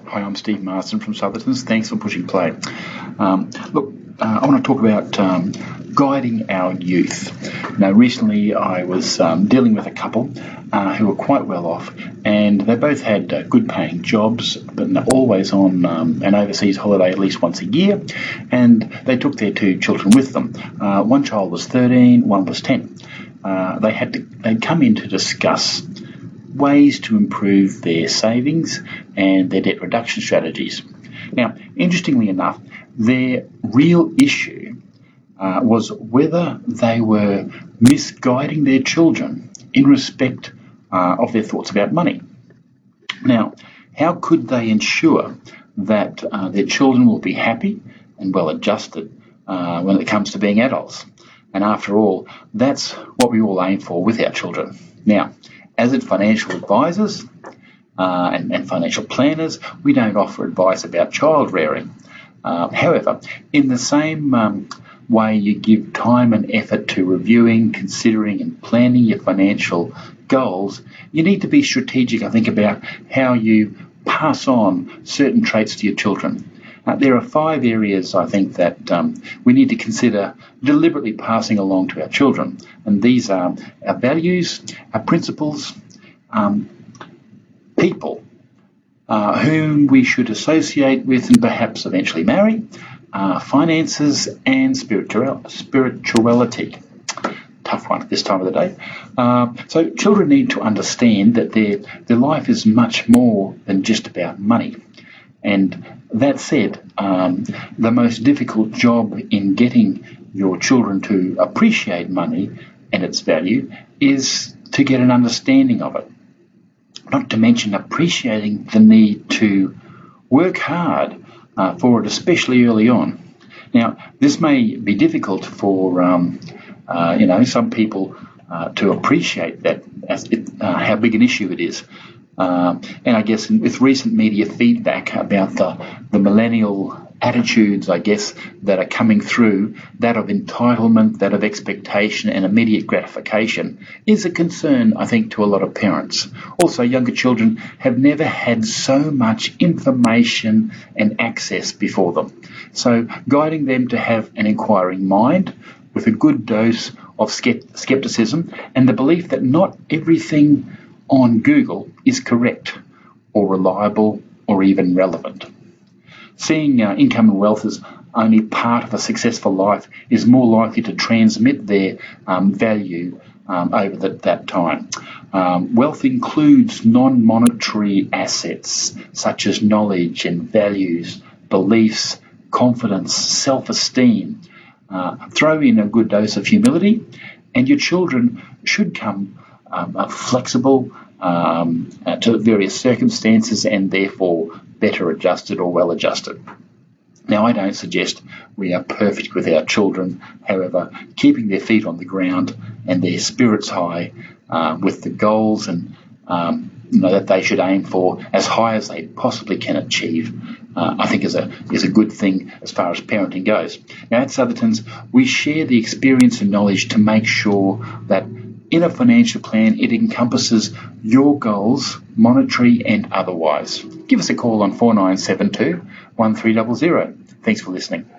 Hi, I'm Steve Marsten from Southerton's. Thanks for pushing play. I want to talk about guiding our youth. Now, recently I was dealing with a couple who were quite well off, and they both had good paying jobs, but they're always on an overseas holiday at least once a year, and they took their two children with them. One child was 13, one was 10. They'd come in to discuss ways to improve their savings and their debt reduction strategies. Now, interestingly enough, their real issue was whether they were misguiding their children in respect of their thoughts about money. Now, how could they ensure that their children will be happy and well adjusted when it comes to being adults? And after all, that's what we all aim for with our children. Now, as financial advisors and financial planners, we don't offer advice about child rearing. However, in the same way you give time and effort to reviewing, considering and planning your financial goals, you need to be strategic, I think, about how you pass on certain traits to your children. There are 5 areas, I think, that we need to consider deliberately passing along to our children. And these are our values, our principles, people whom we should associate with and perhaps eventually marry, finances and spirituality. Tough one at this time of the day. So children need to understand that their life is much more than just about money. And that said, the most difficult job in getting your children to appreciate money and its value is to get an understanding of it. Not to mention appreciating the need to work hard for it, especially early on. Now, this may be difficult for some people to appreciate that how big an issue it is. And I guess with recent media feedback about the millennial attitudes, I guess, that are coming through, that of entitlement, that of expectation and immediate gratification, is a concern, I think, to a lot of parents. Also, younger children have never had so much information and access before them. So guiding them to have an inquiring mind with a good dose of skepticism and the belief that not everything on Google is correct or reliable or even relevant. Seeing income and wealth as only part of a successful life is more likely to transmit their value over that time. Wealth includes non-monetary assets such as knowledge and values, beliefs, confidence, self-esteem. Throw in a good dose of humility, and your children should come flexible to various circumstances and therefore better adjusted or well adjusted. Now, I don't suggest we are perfect with our children. However, keeping their feet on the ground and their spirits high with the goals and that they should aim for as high as they possibly can achieve, I think is a good thing as far as parenting goes. Now, at Southerton's, we share the experience and knowledge to make sure that in a financial plan, it encompasses your goals, monetary and otherwise. Give us a call on 4972 1300. Thanks for listening.